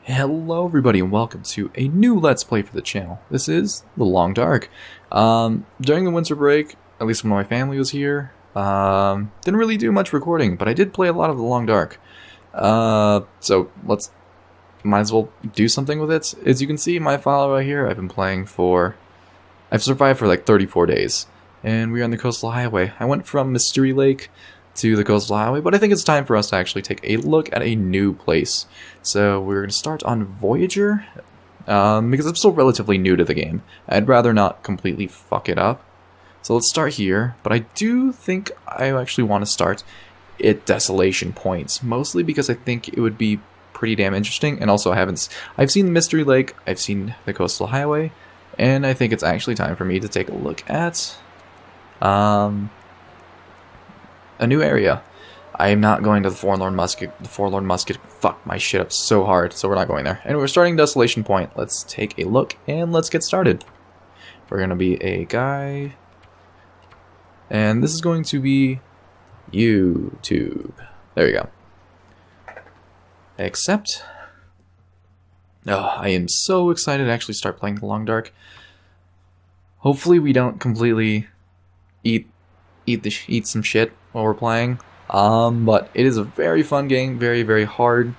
Hello everybody and welcome to a new Let's Play for the channel. This is The Long Dark. During the winter break, at least when my family was here, didn't really do much recording, but I did play a lot of The Long Dark. So might as well do something with it. As you can see in my file right here, I've survived for like 34 days. And we are on the coastal highway. I went from Mystery Lake to the coastal highway, but I think it's time for us to actually take a look at a new place. So we're going to start on Voyager, because I'm still relatively new to the game. I'd rather not completely fuck it up. So let's start here, but I do think I actually want to start at Desolation points, mostly because I think it would be pretty damn interesting, and also I've seen the Mystery Lake, I've seen the coastal highway, and I think it's actually time for me to take a look at a new area. I am not going to the Forlorn Musket. The Forlorn Musket fucked my shit up so hard, so we're not going there. Anyway, we're starting Desolation Point. Let's take a look and let's get started. We're going to be a guy, and this is going to be YouTube. There you go. Accept. Oh, I am so excited to actually start playing The Long Dark. Hopefully we don't completely eat some shit while we're playing. But it is a very fun game, very, very hard,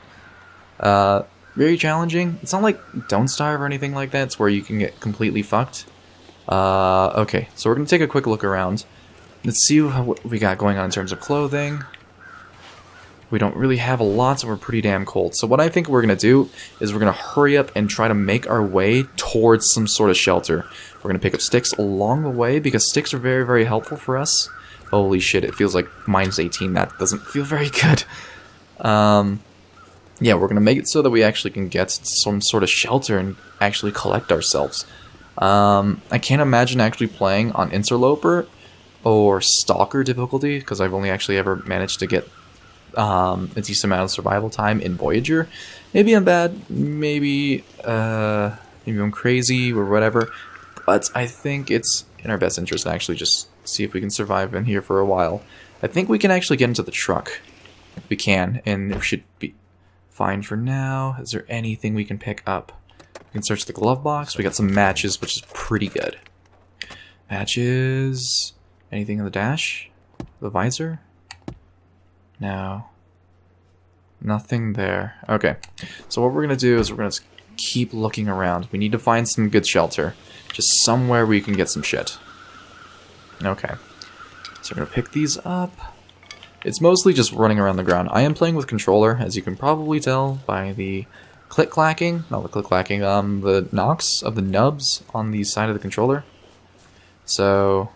very challenging. It's not like Don't Starve or anything like that. It's where you can get completely fucked. Okay, so we're gonna take a quick look around. Let's see what we got going on in terms of clothing. We don't really have a lot, so we're pretty damn cold. So what I think we're gonna do is we're gonna hurry up and try to make our way towards some sort of shelter. We're gonna pick up sticks along the way because sticks are very, very helpful for us. Holy shit, it feels like minus 18. That doesn't feel very good. Yeah, we're gonna make it so that we actually can get some sort of shelter and actually collect ourselves. I can't imagine actually playing on Interloper or Stalker difficulty because I've only actually ever managed to get a decent amount of survival time in Voyager. Maybe I'm bad, maybe I'm crazy or whatever, but I think it's in our best interest to actually just see if we can survive in here for a while. I think we can actually get into the truck. We can, and it should be fine for now. Is there anything we can pick up? We can search the glove box. We got some matches, which is pretty good. Matches. Anything in the dash? The visor? No. Nothing there. Okay. So what we're going to do is we're going to keep looking around. We need to find some good shelter. Just somewhere we can get some shit. Okay. So we're going to pick these up. It's mostly just running around the ground. I am playing with controller, as you can probably tell by the click-clacking. Not the click-clacking, the knocks of the nubs on the side of the controller. So,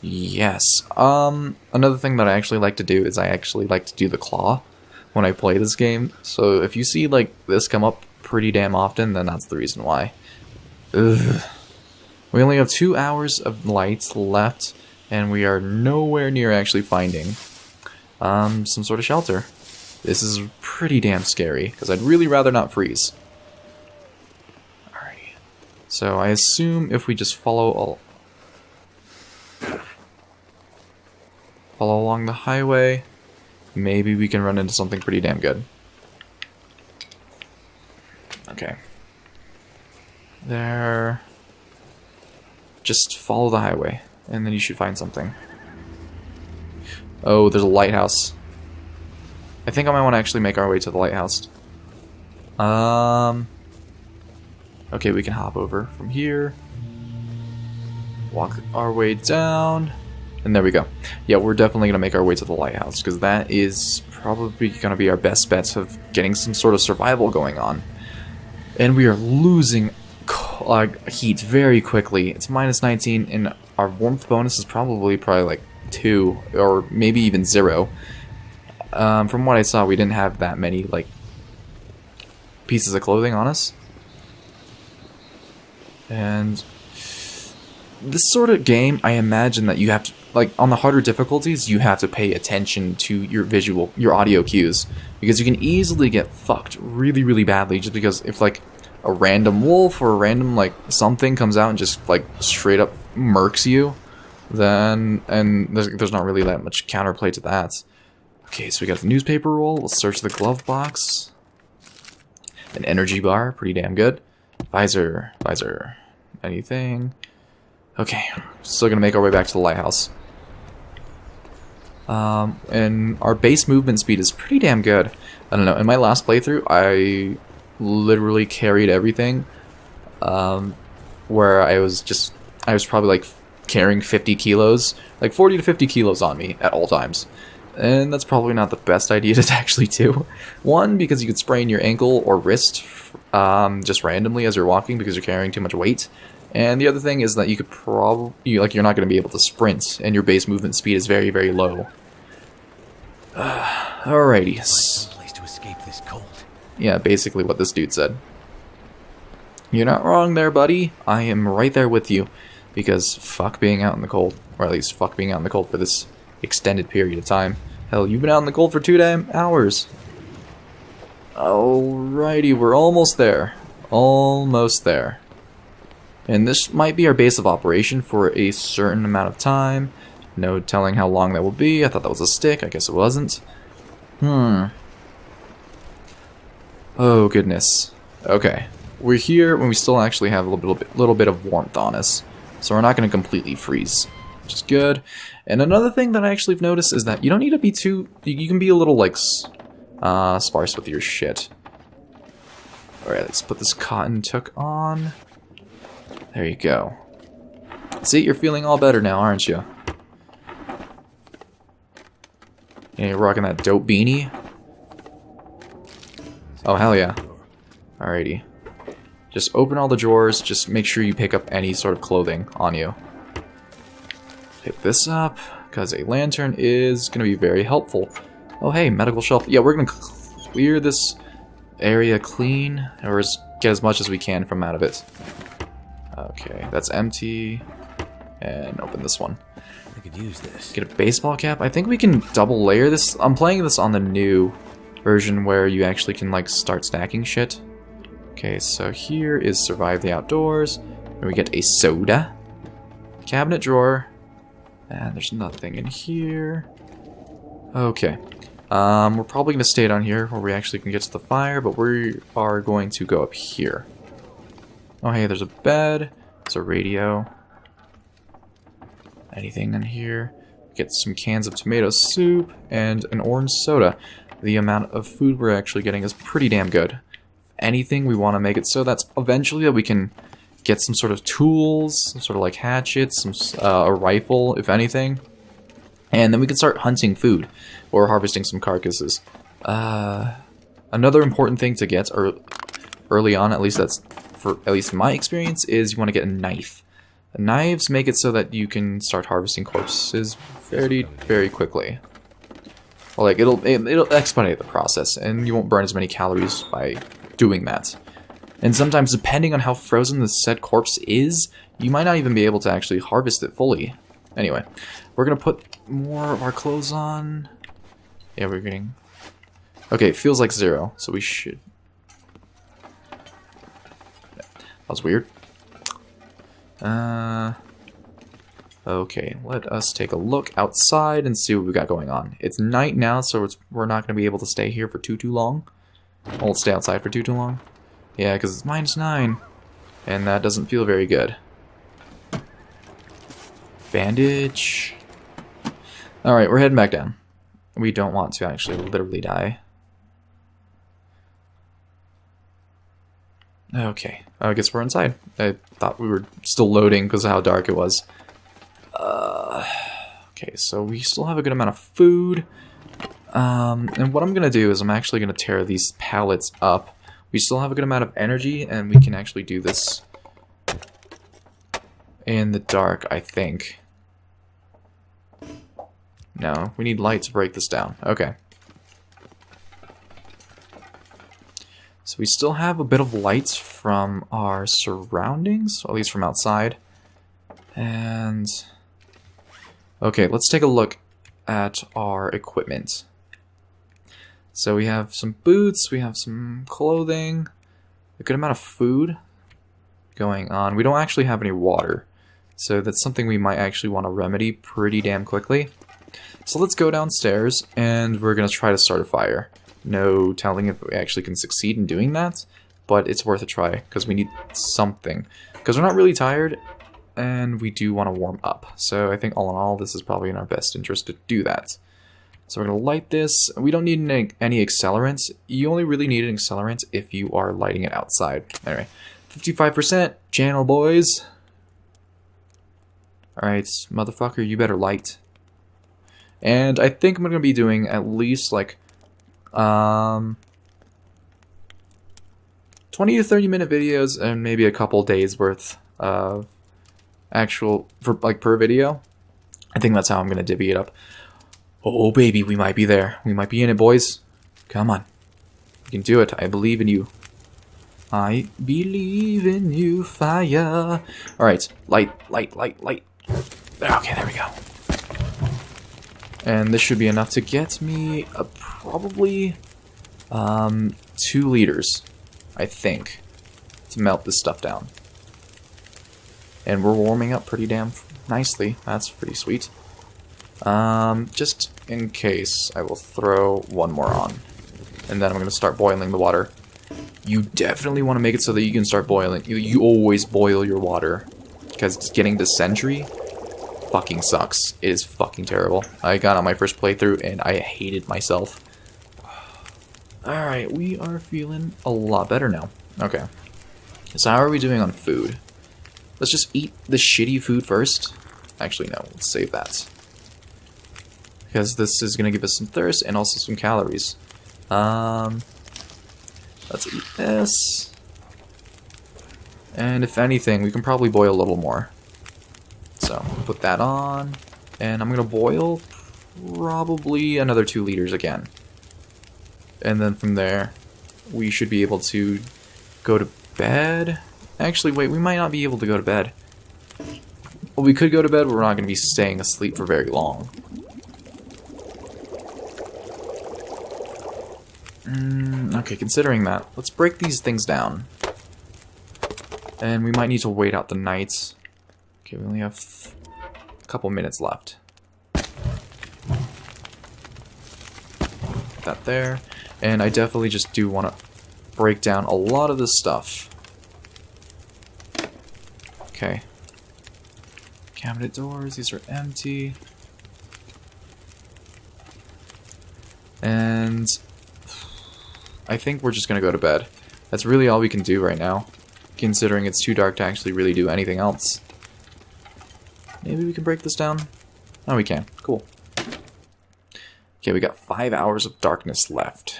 yes. Another thing that I actually like to do is I actually like to do the claw when I play this game. So if you see like this come up pretty damn often, then that's the reason why. Ugh. We only have 2 hours of light left, and we are nowhere near actually finding some sort of shelter. This is pretty damn scary, because I'd really rather not freeze. Alrighty. So I assume if we just follow along the highway, maybe we can run into something pretty damn good. Okay. There. Just follow the highway, and then you should find something. Oh, there's a lighthouse. I think I might want to actually make our way to the lighthouse. Okay, we can hop over from here. Walk our way down. And there we go. Yeah, we're definitely going to make our way to the lighthouse, because that is probably going to be our best bets of getting some sort of survival going on. And we are losing heat very quickly. It's minus 19, and our warmth bonus is probably like 2, or maybe even 0. From what I saw, we didn't have that many like pieces of clothing on us. And this sort of game, I imagine that you have to, like, on the harder difficulties, you have to pay attention to your audio cues, because you can easily get fucked really, really badly just because if like a random wolf or a random like something comes out and just like straight up murks you, then there's not really that much counterplay to that. Okay, so we got the newspaper roll. Let's search the glove box. An energy bar, pretty damn good. Visor, anything? Okay, still gonna make our way back to the lighthouse. And our base movement speed is pretty damn good. I don't know, in my last playthrough, I literally carried everything. Where I was probably like carrying 50 kilos, like 40 to 50 kilos on me at all times. And that's probably not the best idea to actually do. One, because you could sprain your ankle or wrist just randomly as you're walking because you're carrying too much weight. And the other thing is that you could you're not going to be able to sprint, and your base movement speed is very, very low. Alrighty. Place to escape this cold. Yeah, basically what this dude said. You're not wrong there, buddy. I am right there with you. Because fuck being out in the cold. Or at least fuck being out in the cold for this extended period of time. Hell, you've been out in the cold for 2 damn hours. Alrighty, we're almost there. Almost there. And this might be our base of operation for a certain amount of time. No telling how long that will be. I thought that was a stick. I guess it wasn't. Oh, goodness. Okay. We're here when we still actually have a little bit of warmth on us. So we're not going to completely freeze, which is good. And another thing that I actually have noticed is that you don't need to be too... You can be a little, like, sparse with your shit. Alright, let's put this cotton toque on. There you go. See, you're feeling all better now, aren't you? Yeah, you're rocking that dope beanie. Oh, hell yeah. Alrighty. Just open all the drawers, just make sure you pick up any sort of clothing on you. Pick this up, because a lantern is going to be very helpful. Oh hey, medical shelf. Yeah, we're going to clear this area clean, or get as much as we can from out of it. Okay, that's empty. And open this one. I could use this. Get a baseball cap. I think we can double layer this. I'm playing this on the new version where you actually can like start stacking shit. Okay, so here is survive the outdoors. And we get a soda. Cabinet drawer. And there's nothing in here. Okay. We're probably going to stay down here where we actually can get to the fire, but we are going to go up here. Oh, hey, there's a bed. There's a radio. Anything in here? Get some cans of tomato soup and an orange soda. The amount of food we're actually getting is pretty damn good. Anything, we want to make it so that's eventually that we can get some sort of tools, some sort of like hatchets, a rifle, if anything. And then we can start hunting food or harvesting some carcasses. Another important thing to get early on, at least in my experience, is you want to get a knife. Knives make it so that you can start harvesting corpses very, very quickly. Well, like it'll expedite the process, and you won't burn as many calories by doing that. And sometimes, depending on how frozen the said corpse is, you might not even be able to actually harvest it fully. Anyway, we're gonna put more of our clothes on. Yeah, we're getting... Okay, it feels like 0, so we should... That was weird. Okay, let us take a look outside and see what we got going on. It's night now, so we're not going to be able to stay here for too long. We'll stay outside for too long. Yeah, because it's -9, and that doesn't feel very good. Bandage. Alright, we're heading back down. We don't want to actually literally die. Okay, I guess we're inside. I thought we were still loading because of how dark it was. Okay, so we still have a good amount of food. And what I'm going to do is I'm actually going to tear these pallets up. We still have a good amount of energy, and we can actually do this in the dark, I think. No, we need light to break this down. Okay. So we still have a bit of light from our surroundings, or at least from outside. And... okay, let's take a look at our equipment. So we have some boots, we have some clothing, a good amount of food going on. We don't actually have any water, so that's something we might actually want to remedy pretty damn quickly. So let's go downstairs, and we're going to try to start a fire. No telling if we actually can succeed in doing that, but it's worth a try because we need something. Because we're not really tired, and we do want to warm up. So I think all in all, this is probably in our best interest to do that. So we're going to light this. We don't need any accelerants. You only really need an accelerant if you are lighting it outside. Anyway, 55% channel, boys. Alright, motherfucker, you better light. And I think I'm going to be doing at least like 20 to 30 minute videos and maybe a couple days worth of actual per video. I think that's how I'm going to divvy it up. Oh baby, we might be there. We might be in it, boys. Come on. You can do it. I believe in you. I believe in you, fire. Alright, light. Okay, there we go. And this should be enough to get me probably 2 liters, I think, to melt this stuff down. And we're warming up pretty damn nicely. That's pretty sweet. Just in case, I will throw one more on. And then I'm going to start boiling the water. You definitely want to make it so that you can start boiling. You always boil your water. Because getting the Sentry fucking sucks. It is fucking terrible. I got on my first playthrough and I hated myself. Alright, we are feeling a lot better now. Okay. So how are we doing on food? Let's just eat the shitty food first. Actually, no. Let's save that. Because this is going to give us some thirst and also some calories. Let's eat this. And if anything, we can probably boil a little more. So, put that on. And I'm going to boil probably another 2 liters again. And then from there, we should be able to go to bed. Actually, wait, we might not be able to go to bed. Well, we could go to bed, but we're not going to be staying asleep for very long. Okay, considering that, let's break these things down. And we might need to wait out the night. Okay, we only have a couple minutes left. Put that there. And I definitely just do want to break down a lot of this stuff. Okay. Cabinet doors, these are empty. And I think we're just going to go to bed. That's really all we can do right now, considering it's too dark to actually really do anything else. Maybe we can break this down? Oh, we can. Cool. Okay, we got 5 hours of darkness left.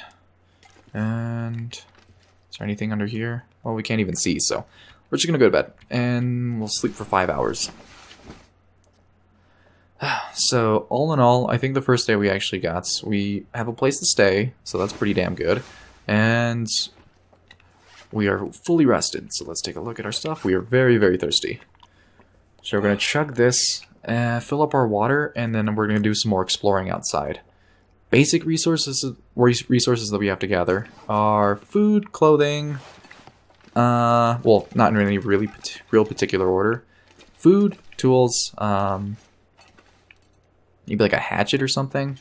And is there anything under here? Well, we can't even see, so we're just going to go to bed. And we'll sleep for 5 hours. So, all in all, I think the first day we actually got, we have a place to stay, so that's pretty damn good. And we are fully rested, so let's take a look at our stuff. We are very, very thirsty. So we're going to chug this, fill up our water, and then we're going to do some more exploring outside. Basic resources that we have to gather are food, clothing, well, not in any really real particular order. Food, tools, maybe like a hatchet or something.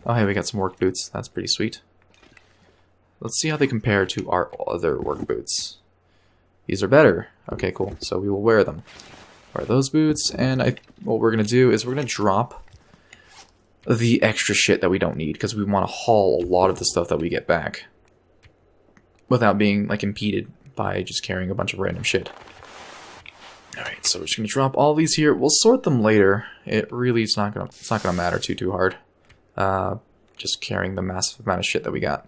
Oh, hey, we got some work boots. That's pretty sweet. Let's see how they compare to our other work boots. These are better. Okay, cool. So we will wear them. Wear those boots, and what we're going to do is we're going to drop the extra shit that we don't need, because we want to haul a lot of the stuff that we get back without being like impeded by just carrying a bunch of random shit. Alright, so we're just going to drop all these here. We'll sort them later. It's not gonna matter too hard. Just carrying the massive amount of shit that we got.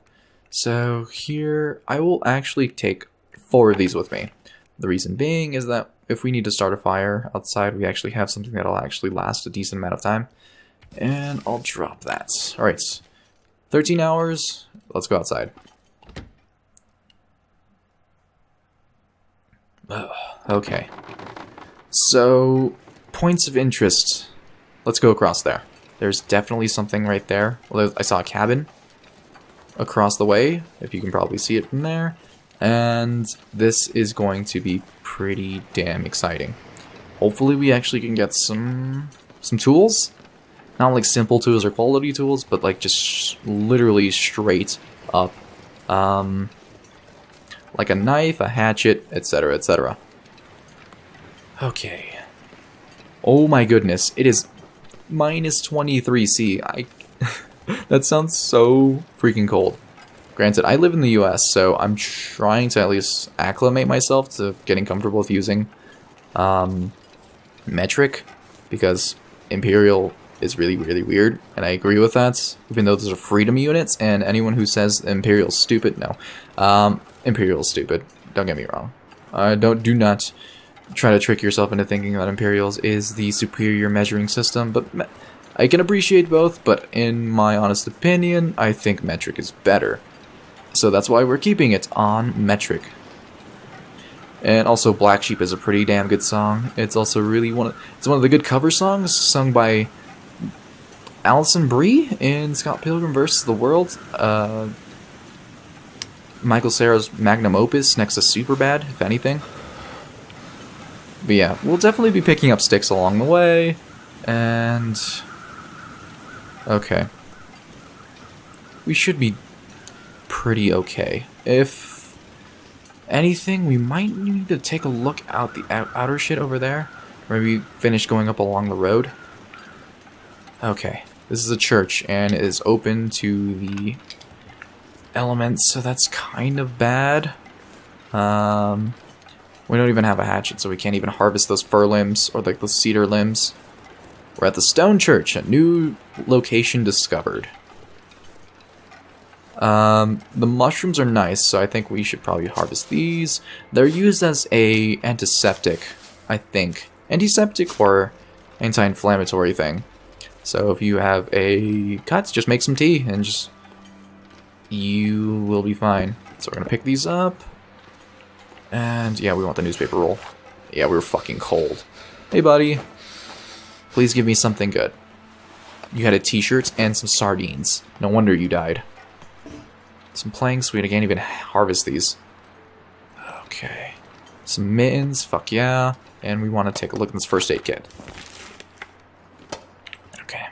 So here, I will actually take 4 of these with me. The reason being is that if we need to start a fire outside, we actually have something that'll actually last a decent amount of time. And I'll drop that. Alright, 13 hours. Let's go outside. Okay. So, points of interest. Let's go across there. There's definitely something right there. Well, I saw a cabin across the way, if you can probably see it from there. And this is going to be pretty damn exciting. Hopefully we actually can get some tools. Not like simple tools or quality tools, but like just literally straight up like a knife, a hatchet, etc., etc. Okay. Oh my goodness, it is minus 23C. That sounds so freaking cold. Granted, I live in the US, so I'm trying to at least acclimate myself to getting comfortable with using metric, because Imperial is really, really weird, and I agree with that, even though those are freedom units, and anyone who says Imperial's stupid, no. Imperial's stupid, don't get me wrong. Do not try to trick yourself into thinking that Imperials is the superior measuring system, but I can appreciate both, but in my honest opinion, I think metric is better. So that's why we're keeping it on metric. And also, Black Sheep is a pretty damn good song. It's also really one of the good cover songs sung by Alison Brie in Scott Pilgrim vs. the World. Michael Cera's magnum opus next to Superbad, if anything. But yeah, we'll definitely be picking up sticks along the way. And okay. We should be pretty okay. If anything, we might need to take a look out the outer shit over there. Maybe finish going up along the road. Okay. This is a church, and it is open to the elements, so that's kind of bad. We don't even have a hatchet, so we can't even harvest those fir limbs, or like the cedar limbs. We're at the stone church, a new location discovered. The mushrooms are nice, so I think we should probably harvest these. They're used as a antiseptic, I think. Antiseptic or anti-inflammatory thing. So if you have a cut, just make some tea and just... you will be fine. So we're gonna pick these up. And yeah, we want the newspaper roll. Yeah, we were fucking cold. Hey buddy. Please give me something good. You had a t-shirt and some sardines. No wonder you died. Some planks, we can't even harvest these. Okay. Some mittens, fuck yeah. And we want to take a look at this first aid kit. Okay.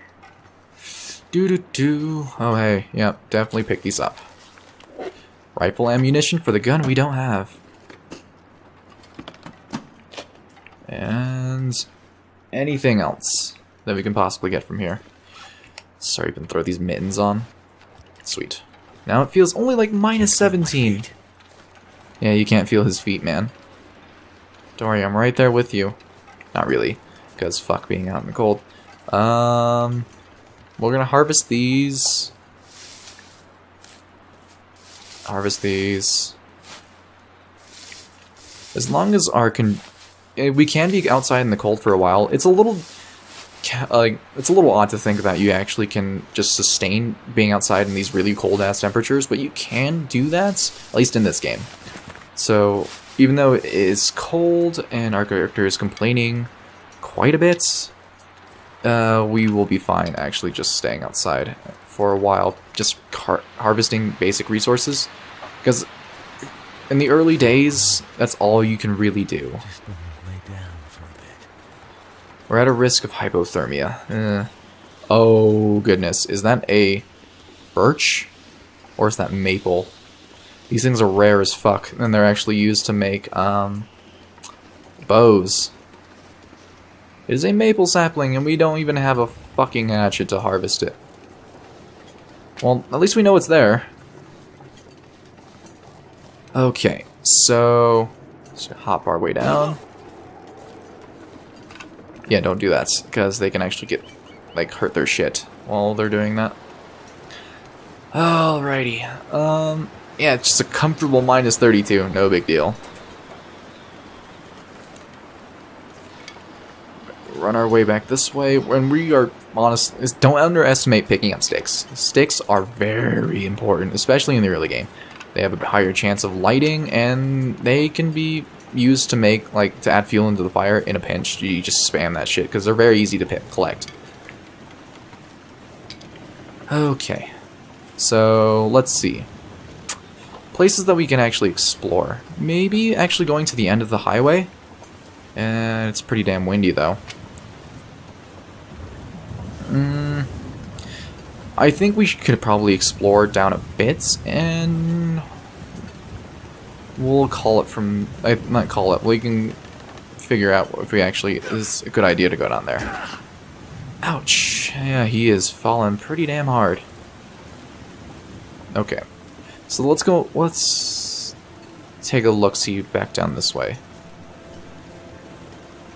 Doo-doo-doo. Oh hey, yep, definitely pick these up. Rifle ammunition for the gun we don't have. And anything else that we can possibly get from here. Sorry, can throw these mittens on. Sweet. Now it feels only like minus 17. Yeah, you can't feel his feet, man. Don't worry, I'm right there with you. Not really, because fuck being out in the cold. We're gonna harvest these. Harvest these. As long as our we can be outside in the cold for a while. It's a little it's a little odd to think that you actually can just sustain being outside in these really cold ass temperatures, but you can do that, at least in this game. So even though it is cold and our character is complaining quite a bit, we will be fine actually just staying outside for a while, just harvesting basic resources, because in the early days, that's all you can really do. We're at a risk of hypothermia. Oh goodness, is that a birch? Or is that maple? These things are rare as fuck, and they're actually used to make bows. It is a maple sapling, and we don't even have a fucking hatchet to harvest it. Well, at least we know it's there. Okay, so let's hop our way down. Yeah, don't do that, because they can actually get, like, hurt their shit while they're doing that. Alrighty. Yeah, it's just a comfortable minus 32, no big deal. Run our way back this way. When we are honest, don't underestimate picking up sticks. Sticks are very important, especially in the early game. They have a higher chance of lighting, and they can be used to make, like, to add fuel into the fire in a pinch. You just spam that shit, because they're very easy to collect. Okay. So, let's see. Places that we can actually explore. Maybe actually going to the end of the highway. And it's pretty damn windy, though. I think we could probably explore down a bit, and We'll call it from... not call it. We can figure out if we actually... is a good idea to go down there. Ouch. Yeah, he is falling pretty damn hard. Okay. So let's go... let's take a look-see back down this way.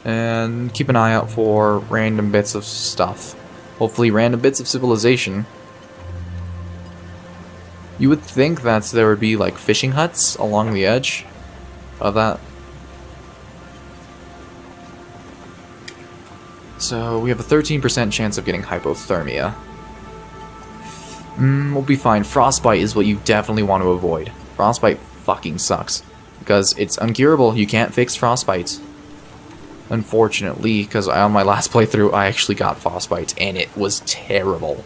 And keep an eye out for random bits of stuff. Hopefully random bits of civilization. You would think that there would be like fishing huts along the edge of that. So we have a 13% chance of getting hypothermia. We'll be fine. Frostbite is what you definitely want to avoid. Frostbite fucking sucks. Because it's uncurable. You can't fix frostbite. Unfortunately, because on my last playthrough, I actually got frostbite, and it was terrible.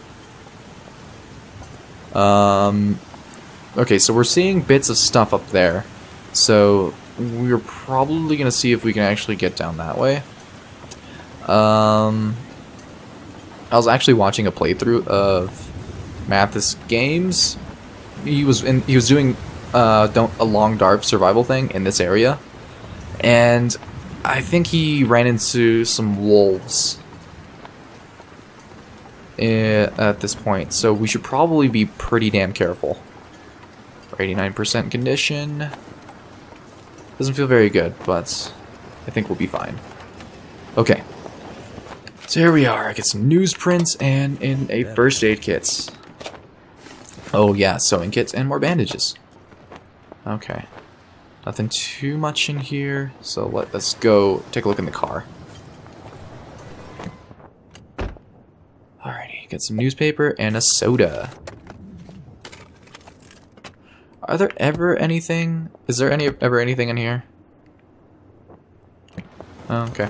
Okay, so we're seeing bits of stuff up there. So we're probably going to see if we can actually get down that way. I was actually watching a playthrough of Mathis Games. He was doing a long dark survival thing in this area, and I think he ran into some wolves at this point, so we should probably be pretty damn careful. 89% condition. Doesn't feel very good, but I think we'll be fine. Okay. So here we are. I get some newsprints and in a first aid kits. Oh yeah, sewing kits and more bandages. Okay. Nothing too much in here, so let's go take a look in the car. Alrighty, get some newspaper and a soda. Are there ever anything? Is there ever anything in here? Oh, okay.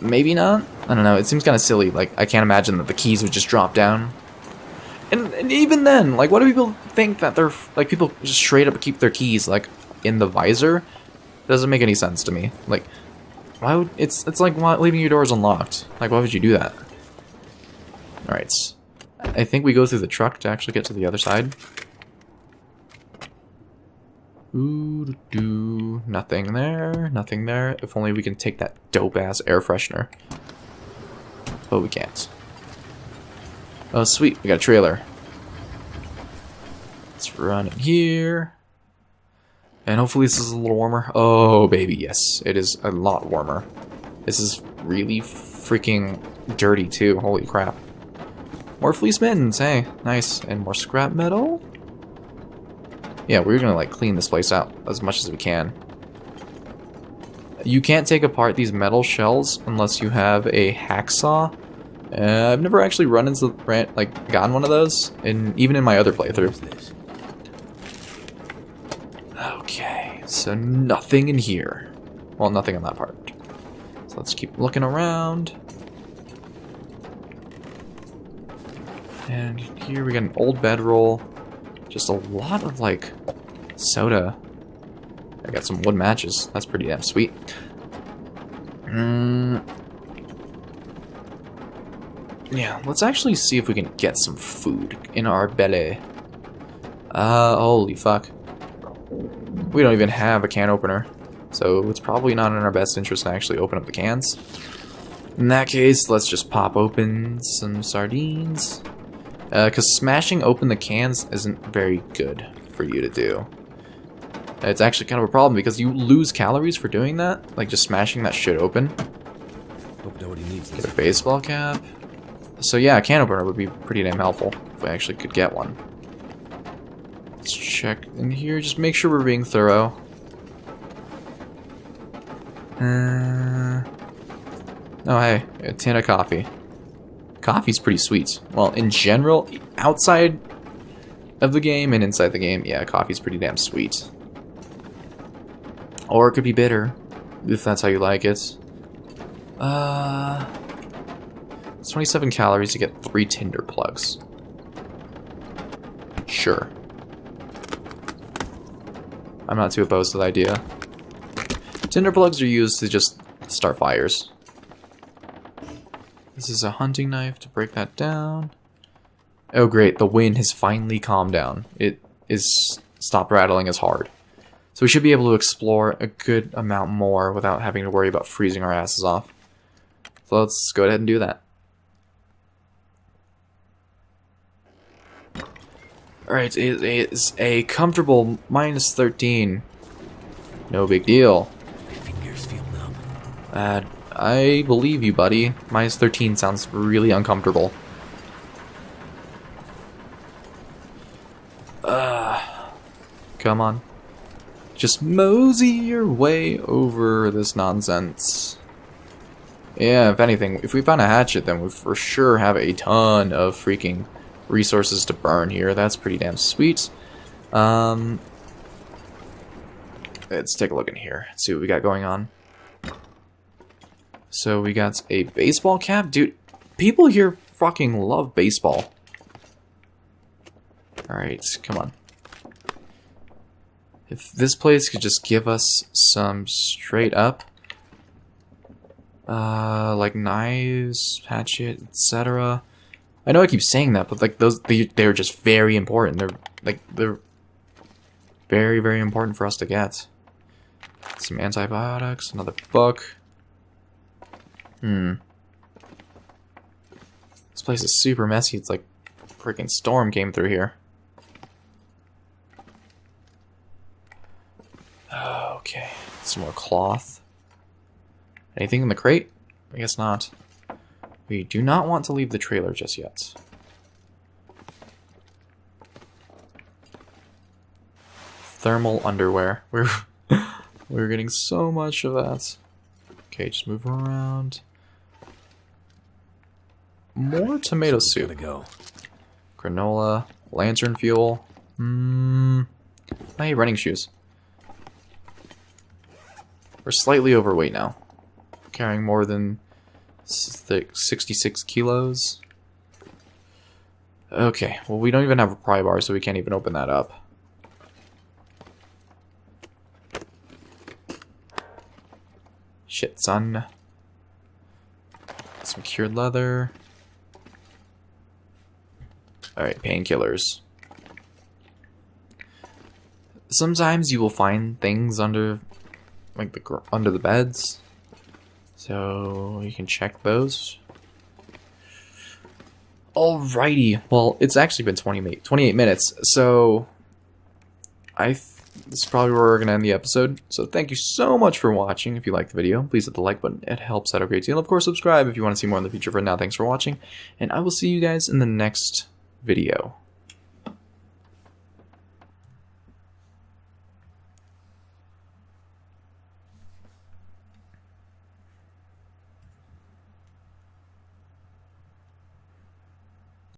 Maybe not? I don't know, it seems kind of silly. Like, I can't imagine that the keys would just drop down. And even then, like, what do people think that they're... like, people just straight up keep their keys, like, in the visor? Doesn't make any sense to me. Like, why would... It's like leaving your doors unlocked. Like, why would you do that? Alright. I think we go through the truck to actually get to the other side. Ooh, nothing there, nothing there. If only we can take that dope-ass air freshener. But we can't. Oh, sweet, we got a trailer. Let's run in here. And hopefully this is a little warmer. Oh, baby, yes. It is a lot warmer. This is really freaking dirty, too. Holy crap. More fleece mittens, hey. Nice. And more scrap metal. Yeah, we're gonna like clean this place out as much as we can. You can't take apart these metal shells unless you have a hacksaw. I've never actually run into like gotten one of those, even in my other playthrough. Okay, so nothing in here. Well, nothing on that part. So let's keep looking around. And here we got an old bedroll. Just a lot of, like, soda. I got some wood matches. That's pretty damn sweet. Yeah, let's actually see if we can get some food in our belly. Holy fuck. We don't even have a can opener. So it's probably not in our best interest to actually open up the cans. In that case, let's just pop open some sardines. Because smashing open the cans isn't very good for you to do. It's actually kind of a problem because you lose calories for doing that. Like just smashing that shit open. Hope nobody needs Get this. a baseball cap. So yeah, a can opener would be pretty damn helpful if we actually could get one. Let's check in here. Just make sure we're being thorough. Oh hey, a tin of coffee. Coffee's pretty sweet. Well, in general, outside of the game and inside the game, yeah, coffee's pretty damn sweet. Or it could be bitter, if that's how you like it. It's 27 calories to get 3 tinder plugs. Sure. I'm not too opposed to the idea. Tinder plugs are used to just start fires. This is a hunting knife to break that down. Oh great, the wind has finally calmed down. It is stopped rattling as hard. So we should be able to explore a good amount more without having to worry about freezing our asses off. So let's go ahead and do that. Alright, it is a comfortable minus 13. No big deal. My fingers feel numb. I believe you, buddy. Minus 13 sounds really uncomfortable. Come on. Just mosey your way over this nonsense. Yeah, if anything, if we find a hatchet, then we for sure have a ton of freaking resources to burn here. That's pretty damn sweet. Let's take a look in here. See what we got going on. So we got a baseball cap. Dude, people here fucking love baseball. Alright, come on. If this place could just give us some straight up, like knives, hatchet, etc. I know I keep saying that, but like they're just very important. They're very, very important for us to get. Some antibiotics, another book. This place is super messy. It's like a freaking storm came through here. Okay, some more cloth. Anything in the crate? I guess not. We do not want to leave the trailer just yet. Thermal underwear. We're getting so much of that. Okay, just move around. More tomato soup. Gotta go. Granola, lantern fuel. Hey, running shoes. We're slightly overweight now. Carrying more than 66 kilos. Okay, well we don't even have a pry bar, so we can't even open that up. Shit, son. Some cured leather. Alright, painkillers. Sometimes you will find things under, like, under the beds. So you can check those. Alrighty. Well, it's actually been 28 minutes, so this is probably where we're going to end the episode. So thank you so much for watching. If you liked the video, please hit the like button. It helps out a great deal. Of course, subscribe if you want to see more in the future. For now, thanks for watching, and I will see you guys in the next video.